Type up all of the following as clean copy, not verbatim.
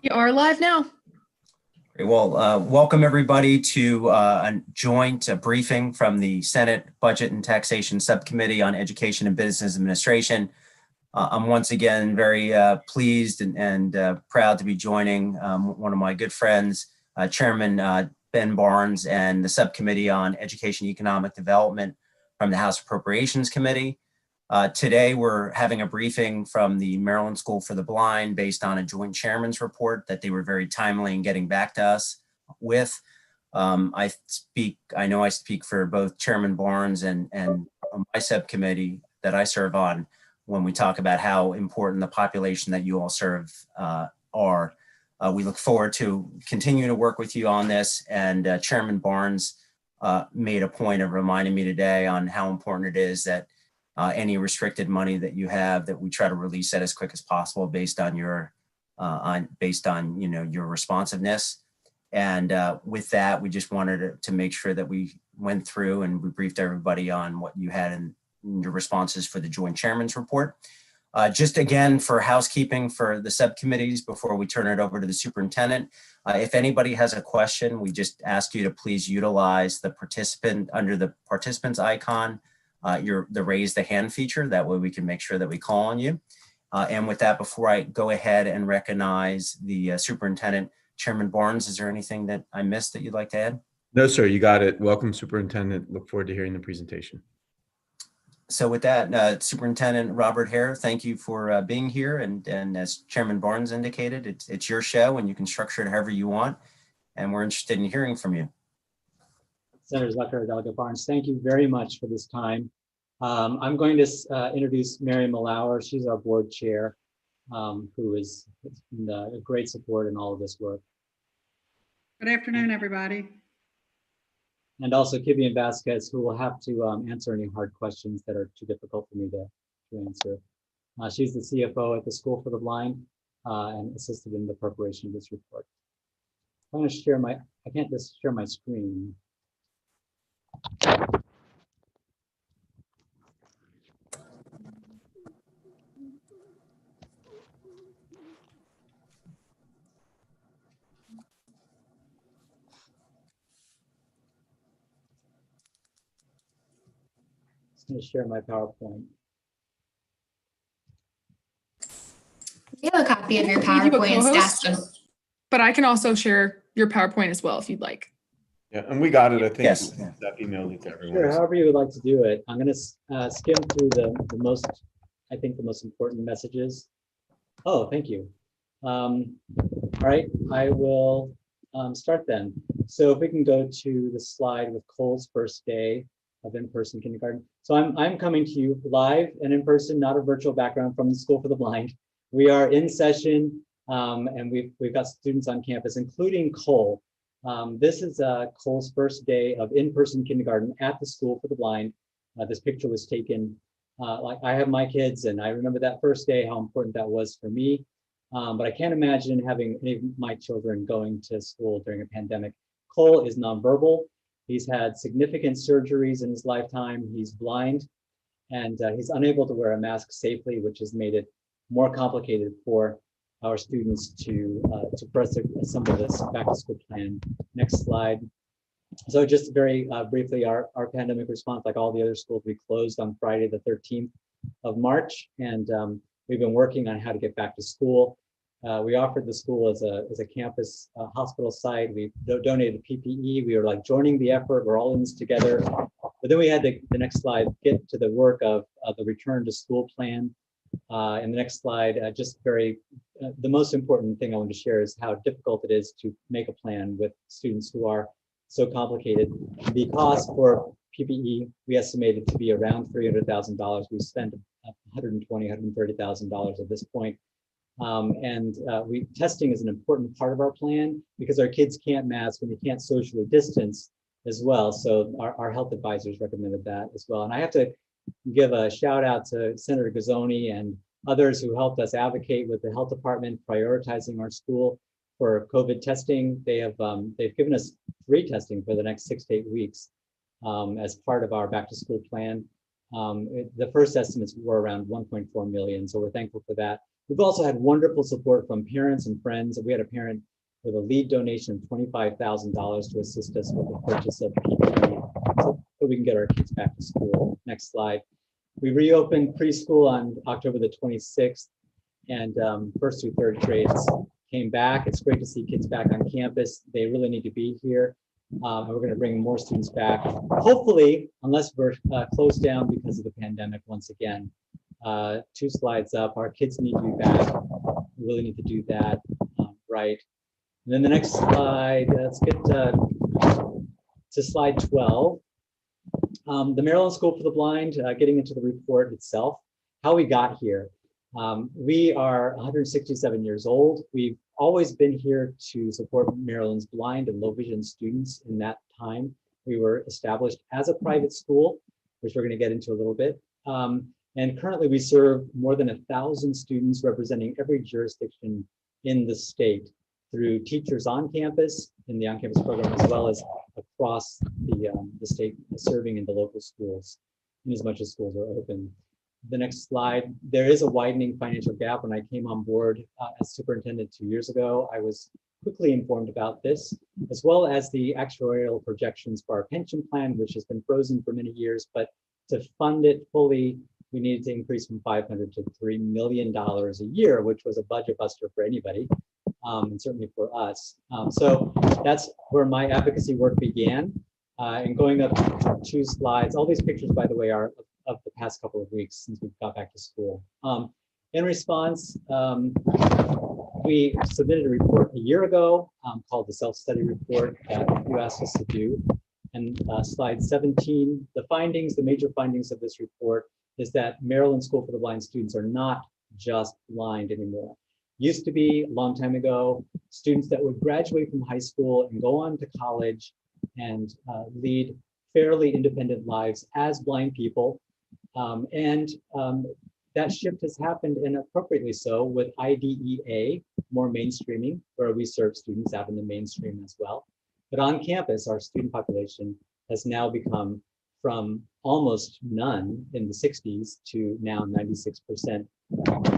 We are live now. Well, welcome everybody to a joint briefing from the Senate Budget and Taxation Subcommittee on Education and Business Administration. I'm once again very pleased and proud to be joining one of my good friends, Chairman Ben Barnes, and the Subcommittee on Education and Economic Development from the House Appropriations Committee. Today, we're having a briefing from the Maryland School for the Blind based on a joint chairman's report that they were very timely in getting back to us with. I know I speak for both Chairman Barnes and my subcommittee that I serve on when we talk about how important the population that you all serve are. We look forward to continuing to work with you on this, and Chairman Barnes made a point of reminding me today on how important it is that any restricted money that you have, that we try to release that as quick as possible based on your your responsiveness. And with that, we just wanted to make sure that we went through and we briefed everybody on what you had in your responses for the Joint Chairman's report. Just again, for housekeeping for the subcommittees before we turn it over to the superintendent, if anybody has a question, we just ask you to please utilize the participant under the participants icon, the raise the hand feature. That way we can make sure that we call on you. And with that, before I go ahead and recognize the superintendent, Chairman Barnes, is there anything that I missed that you'd like to add? No, sir, you got it. Welcome, Superintendent. Look forward to hearing the presentation. So with that, Superintendent Robert Hare, thank you for being here. And as Chairman Barnes indicated, it's your show and you can structure it however you want. And we're interested in hearing from you. Senator Zucker, Delegate Barnes, thank you very much for this time. I'm going to introduce Mary Malauer. She's our board chair, who is a great support in all of this work. Good afternoon, everybody. And also Kivian Vasquez, who will have to answer any hard questions that are too difficult for me to answer. She's the CFO at the School for the Blind and assisted in the preparation of this report. I'm going to share I can't just share my screen. I'm going to share my PowerPoint. We have a copy of your PowerPoint. But I can also share your PowerPoint as well if you'd like. Yeah, and we got it, I think. Yes. That emailed it to everyone. Sure, however you would like to do it. I'm going to skim through the most important messages. Oh, thank you. All right, I will start then. So if we can go to the slide with Cole's first day of in-person kindergarten. So I'm coming to you live and in person, not a virtual background, from the School for the Blind. We are in session and we've got students on campus, including Cole. This is Cole's first day of in-person kindergarten at the School for the Blind. This picture was taken, like I have my kids and I remember that first day, how important that was for me. But I can't imagine having any of my children going to school during a pandemic. Cole is nonverbal. He's had significant surgeries in his lifetime. He's blind and he's unable to wear a mask safely, which has made it more complicated for our students to assemble this back to school plan. Next slide. So just very briefly, our pandemic response, like all the other schools, we closed on Friday, the 13th of March. And we've been working on how to get back to school. We offered the school as a campus hospital site. We donated PPE. We were like joining the effort. We're all in this together. But then we had the next slide, get to the work of the return to school plan. In the next slide, the most important thing I want to share is how difficult it is to make a plan with students who are so complicated. The cost for PPE, we estimated to be around $300,000. We spent $120,000, $130,000 at this point. Testing is an important part of our plan because our kids can't mask and they can't socially distance as well. So our health advisors recommended that as well. And I have to give a shout out to Senator Gazzoni and others who helped us advocate with the health department prioritizing our school for COVID testing. They've given us free testing for the next 6 to 8 weeks as part of our back to school plan. The first estimates were around 1.4 million, so we're thankful for that. We've also had wonderful support from parents and friends. We had a parent with a lead donation of $25,000 to assist us with the purchase of PPE so we can get our kids back to school. Next slide. We reopened preschool on October the 26th, and first through third grades came back. It's great to see kids back on campus. They really need to be here. And we're going to bring more students back, hopefully, unless we're closed down because of the pandemic once again. 2 slides up, our kids need to be back. We really need to do that right. And then the next slide, let's get to slide 12. The Maryland School for the Blind, getting into the report itself, how we got here. We are 167 years old. We've always been here to support Maryland's blind and low vision students. In that time, we were established as a private school, which we're going to get into a little bit. And currently we serve more than 1,000 students representing every jurisdiction in the state through teachers on campus in the on-campus program, as well as across the state, serving in the local schools, in as much as schools are open. The next slide, there is a widening financial gap. When I came on board as superintendent 2 years ago, I was quickly informed about this, as well as the actuarial projections for our pension plan, which has been frozen for many years, but to fund it fully, we needed to increase from $500 to $3 million a year, which was a budget buster for anybody, and certainly for us. So that's where my advocacy work began. And going up 2 slides, all these pictures, by the way, are of the past couple of weeks since we got back to school. In response, we submitted a report a year ago called the self-study report that you asked us to do. And slide 17, the findings, the major findings of this report is that Maryland School for the Blind students are not just blind anymore. Used to be, a long time ago, students that would graduate from high school and go on to college and lead fairly independent lives as blind people. That shift has happened, and appropriately so, with IDEA, more mainstreaming, where we serve students out in the mainstream as well. But on campus, our student population has now become from almost none in the 60s to now 96%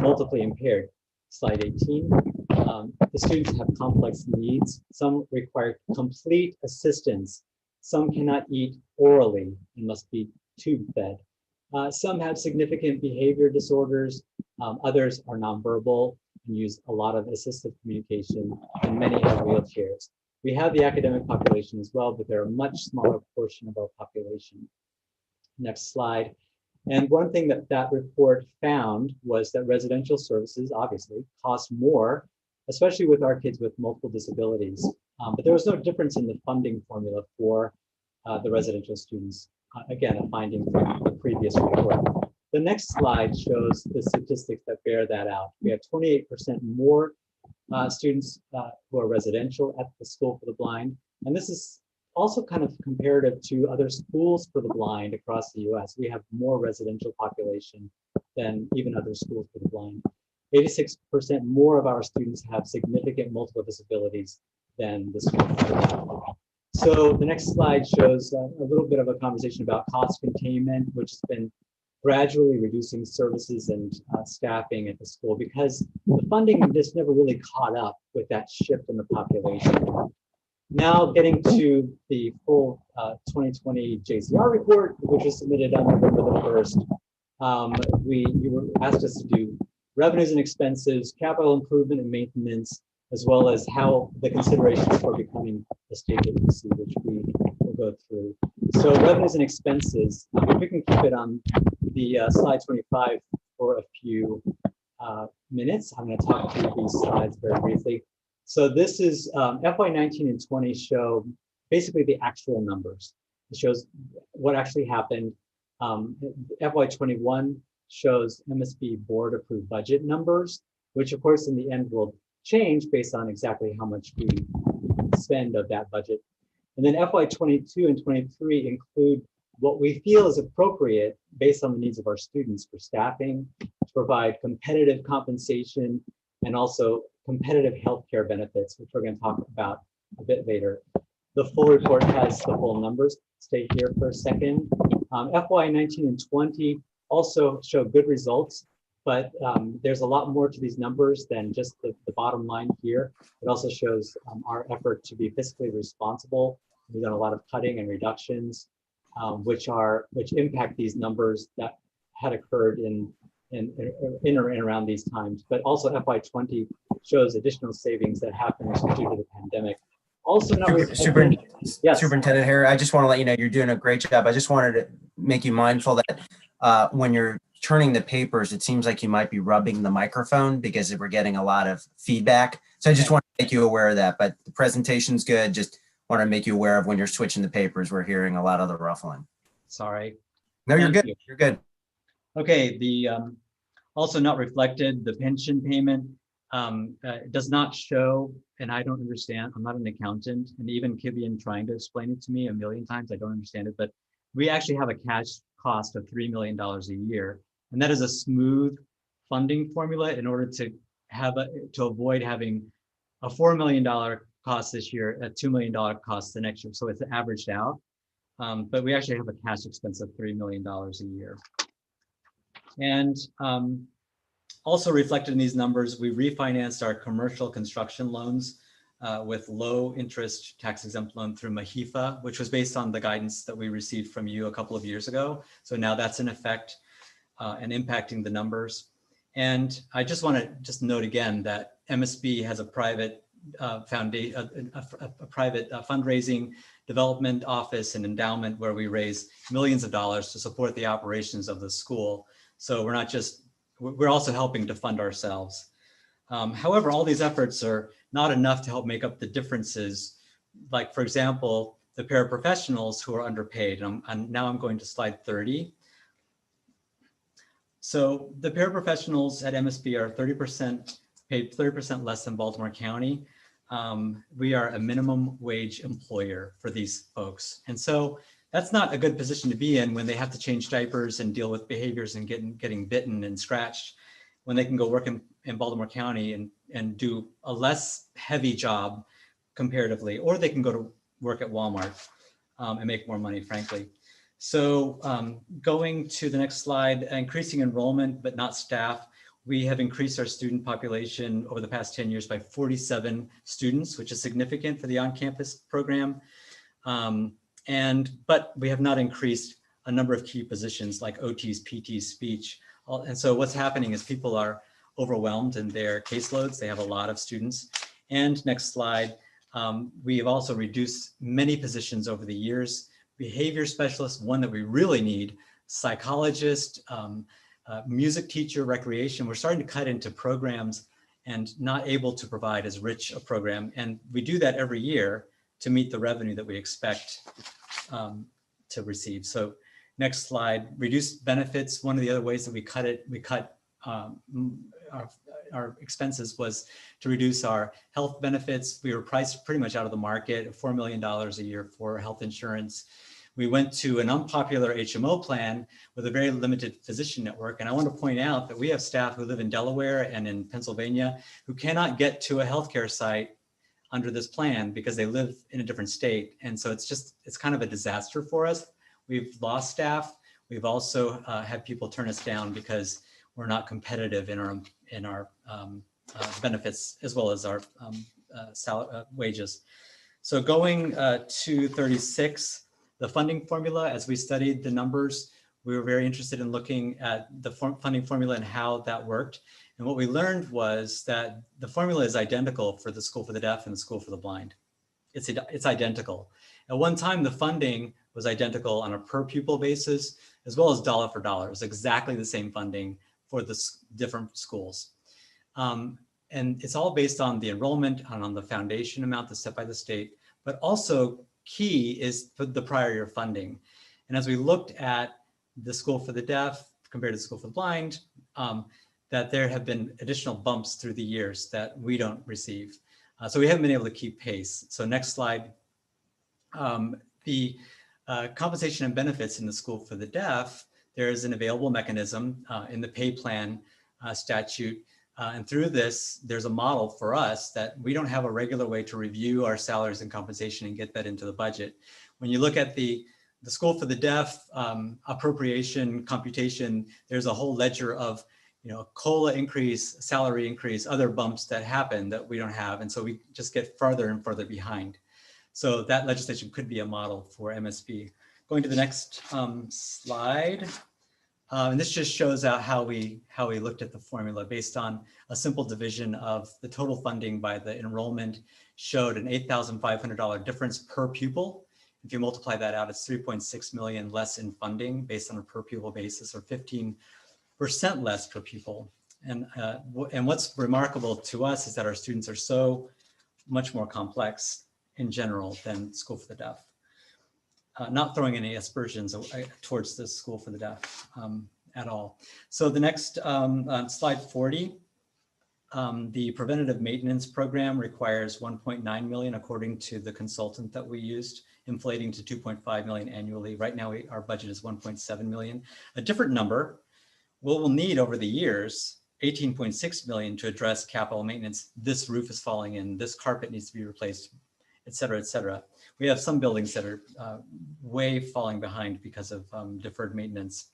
multiply impaired. Slide 18. The students have complex needs. Some require complete assistance. Some cannot eat orally and must be tube fed. Some have significant behavior disorders. Others are nonverbal and use a lot of assistive communication, and many have wheelchairs. We have the academic population as well, but they're a much smaller portion of our population. Next slide. And one thing that that report found was that residential services obviously cost more, especially with our kids with multiple disabilities. But there was no difference in the funding formula for the residential students. Again, a finding from the previous report. The next slide shows the statistics that bear that out. We have 28% more students who are residential at the School for the Blind. And this is also kind of comparative to other schools for the blind across the US. We have more residential population than even other schools for the blind. 86% more of our students have significant multiple disabilities than the School for the Blind. So the next slide shows a little bit of a conversation about cost containment, which has been gradually reducing services and staffing at the school because the funding just never really caught up with that shift in the population. Now getting to the full 2020 JCR report, which was submitted on November the 1st. You were asked us to do revenues and expenses, capital improvement and maintenance, as well as how the considerations for becoming a state agency, which we will go through. So revenues and expenses, if we can keep it on the slide 25 for a few minutes. I'm going to talk through these slides very briefly. So this is FY19 and 20 show basically the actual numbers. It shows what actually happened. FY21 shows MSB board approved budget numbers, which of course in the end will change based on exactly how much we spend of that budget. And then FY22 and 23 include what we feel is appropriate based on the needs of our students for staffing, to provide competitive compensation, and also competitive healthcare benefits, which we're going to talk about a bit later. The full report has the full numbers. Stay here for a second. FY 19 and 20 also show good results, but there's a lot more to these numbers than just the bottom line here. It also shows our effort to be fiscally responsible. We've done a lot of cutting and reductions, which impact these numbers that had occurred in or around these times. But also FY 20 shows additional savings that happened due to the pandemic. Also not yes. Superintendent Harry, I just want to let you know you're doing a great job. I just wanted to make you mindful that when you're turning the papers, it seems like you might be rubbing the microphone because we're getting a lot of feedback. So I just want to make you aware of that, but the presentation's good. Just want to make you aware of when you're switching the papers, we're hearing a lot of the ruffling. Sorry. No, you're Thank good. you. You're good. Okay, the also not reflected, the pension payment does not show, and I don't understand, I'm not an accountant, and even Kivian trying to explain it to me a million times, I don't understand it, but we actually have a cash cost of $3 million a year, and that is a smooth funding formula in order to avoid having a $4 million cost this year, a $2 million cost the next year, so it's averaged out, but we actually have a cash expense of $3 million a year. And also reflected in these numbers, we refinanced our commercial construction loans with low interest tax exempt loan through MAHIFA, which was based on the guidance that we received from you a couple of years ago. So now that's in effect and impacting the numbers. And I just want to note again that MSB has a private foundation, a private fundraising development office and endowment where we raise millions of dollars to support the operations of the school. So we're also helping to fund ourselves. However, all these efforts are not enough to help make up the differences. Like, for example, the paraprofessionals who are underpaid. And now I'm going to slide 30. So the paraprofessionals at MSB are paid 30% less than Baltimore County. We are a minimum wage employer for these folks. And so that's not a good position to be in when they have to change diapers and deal with behaviors and getting bitten and scratched, when they can go work in Baltimore County and do a less heavy job comparatively, or they can go to work at Walmart and make more money, frankly. So going to the next slide, increasing enrollment, but not staff. We have increased our student population over the past 10 years by 47 students, which is significant for the on-campus program. But we have not increased a number of key positions like OTs, PTs, speech. And so what's happening is people are overwhelmed in their caseloads. They have a lot of students. And next slide, we have also reduced many positions over the years. Behavior specialists, one that we really need, psychologist, music teacher, recreation. We're starting to cut into programs and not able to provide as rich a program. And we do that every year to meet the revenue that we expect to receive. So next slide, reduced benefits. One of the other ways that we cut our expenses was to reduce our health benefits. We were priced pretty much out of the market, $4 million a year for health insurance. We went to an unpopular HMO plan with a very limited physician network. And I want to point out that we have staff who live in Delaware and in Pennsylvania who cannot get to a healthcare site under this plan because they live in a different state. And so it's kind of a disaster for us. We've lost staff. We've also had people turn us down because we're not competitive in our benefits as well as our wages. So going to 36, the funding formula, as we studied the numbers, we were very interested in looking at the funding formula and how that worked. And what we learned was that the formula is identical for the School for the Deaf and the School for the Blind. It's identical. At one time, the funding was identical on a per pupil basis, as well as dollar for dollar. It's exactly the same funding for the different schools. And it's all based on the enrollment and on the foundation amount that's set by the state, but also key is for the prior year funding. And as we looked at the School for the Deaf compared to the School for the Blind, that there have been additional bumps through the years that we don't receive. So we haven't been able to keep pace. So next slide. The compensation and benefits in the School for the Deaf, there is an available mechanism in the pay plan statute And through this, there's a model for us that we don't have a regular way to review our salaries and compensation and get that into the budget. When you look at the School for the Deaf appropriation computation, there's a whole ledger of, COLA increase, salary increase, other bumps that happen that we don't have. And so we just get further and further behind. So that legislation could be a model for MSB. Going to the next slide. And this just shows out how we looked at the formula based on a simple division of the total funding by the enrollment showed an $8,500 difference per pupil. If you multiply that out, it's 3.6 million less in funding based on a per pupil basis, or 15% less per pupil. And what's remarkable to us is that our students are so much more complex in general than School for the Deaf. Not throwing any aspersions towards the School for the Deaf at all. So the next slide 40, the preventative maintenance program requires 1.9 million according to the consultant that we used, inflating to 2.5 million annually. Right now, our budget is 1.7 million. A different number, we'll need over the years 18.6 million to address capital maintenance. This roof is falling in, this carpet needs to be replaced, et cetera, et cetera. We have some buildings that are way falling behind because of deferred maintenance.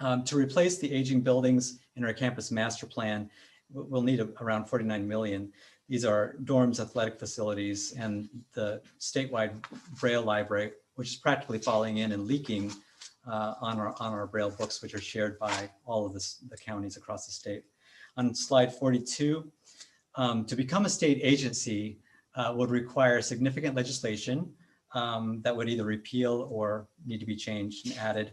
To replace the aging buildings in our campus master plan, we'll need around 49 million. These are dorms, athletic facilities, and the statewide Braille library, which is practically falling in and leaking on our Braille books, which are shared by all of the counties across the state. On slide 42, to become a state agency would require significant legislation that would either repeal or need to be changed and added.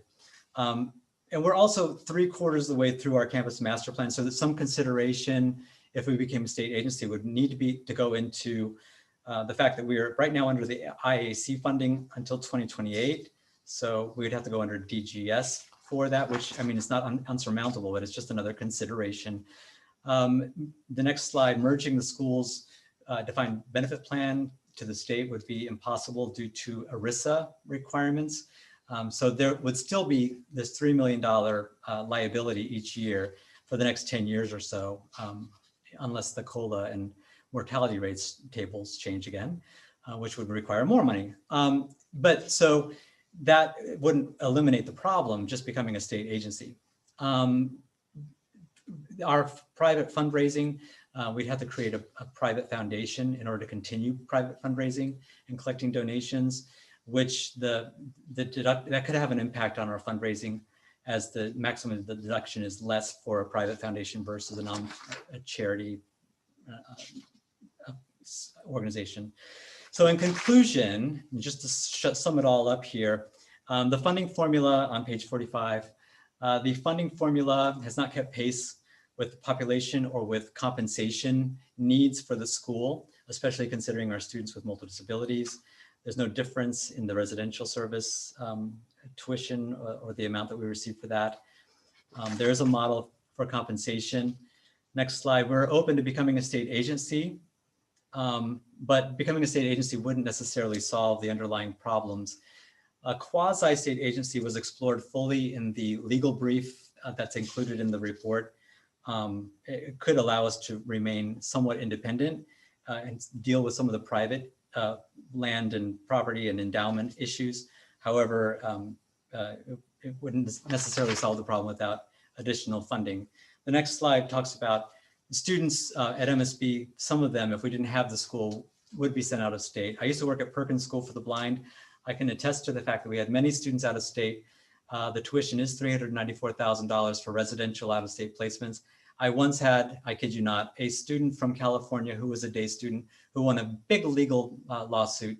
And we're also 3/4 of the way through our campus master plan, so that some consideration, if we became a state agency, would need to go into the fact that we are right now under the IAC funding until 2028. So we'd have to go under DGS for that, which, I mean, it's not unsurmountable, but it's just another consideration. The next slide, merging the school's defined benefit plan to the state would be impossible due to ERISA requirements. So there would still be this $3 million liability each year for the next 10 years or so, unless the COLA and mortality rates tables change again, which would require more money. But so that wouldn't eliminate the problem, just becoming a state agency. Our private fundraising, we'd have to create a private foundation in order to continue private fundraising and collecting donations, which that could have an impact on our fundraising, as the maximum of the deduction is less for a private foundation versus a charity organization. So in conclusion, just to sum it all up here, the funding formula on page 45, the funding formula has not kept pace with the population or with compensation needs for the school, especially considering our students with multiple disabilities. There's no difference in the residential service tuition or the amount that we receive for that. There is a model for compensation. Next slide, we're open to becoming a state agency, but becoming a state agency wouldn't necessarily solve the underlying problems. A quasi-state agency was explored fully in the legal brief that's included in the report. It could allow us to remain somewhat independent and deal with some of the private land and property and endowment issues. However, it wouldn't necessarily solve the problem without additional funding. The next slide talks about the students at MSB. Some of them, if we didn't have the school, would be sent out of state. I used to work at Perkins School for the Blind. I can attest to the fact that we had many students out of state. The tuition is $394,000 for residential out-of-state placements. I once had, I kid you not, a student from California who was a day student who won a big legal lawsuit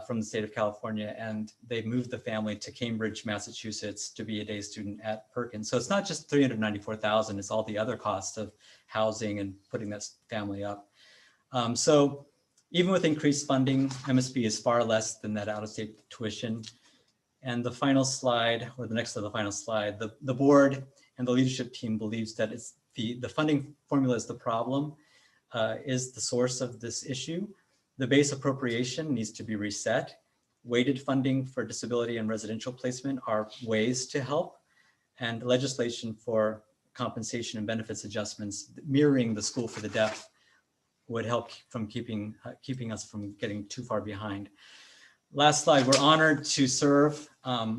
from the state of California, and they moved the family to Cambridge, Massachusetts to be a day student at Perkins. So it's not just $394,000, it's all the other costs of housing and putting that family up. So even with increased funding, MSB is far less than that out-of-state tuition. And the final slide, or the next to the final slide, the board and the leadership team believes that it's the funding formula is the problem, is the source of this issue. The base appropriation needs to be reset. Weighted funding for disability and residential placement are ways to help, and legislation for compensation and benefits adjustments mirroring the School for the Deaf would help from keeping us from getting too far behind. Last slide, we're honored to serve.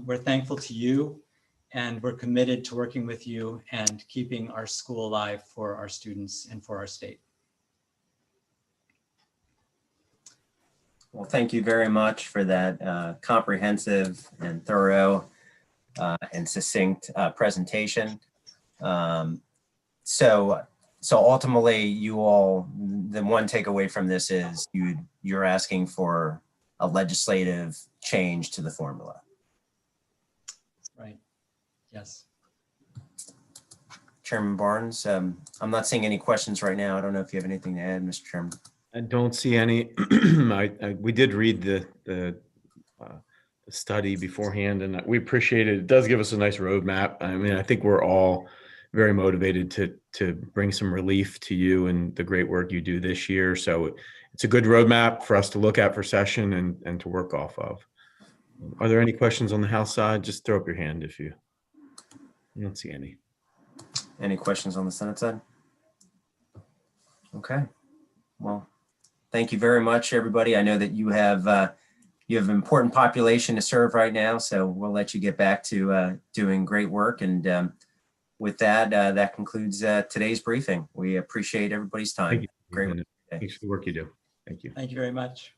We're thankful to you, and we're committed to working with you and keeping our school alive for our students and for our state. Well, thank you very much for that comprehensive and thorough and succinct presentation. So ultimately, you all, the one takeaway from this is you're asking for a legislative change to the formula. Right. Yes. Chairman Barnes, I'm not seeing any questions right now. I don't know if you have anything to add, Mr. Chairman. I don't see any. We did read the study beforehand, and we appreciate it. It does give us a nice roadmap. I mean, I think we're all very motivated to bring some relief to you and the great work you do this year. So it's a good roadmap for us to look at for session and to work off of. Are there any questions on the House side? Just throw up your hand if you don't see any. Any questions on the Senate side? Okay. Well, thank you very much, everybody. I know that you have an important population to serve right now, so we'll let you get back to doing great work. And with that, that concludes today's briefing. We appreciate everybody's time. Thank you. Great. Thanks for the work you do. Thank you. Thank you very much.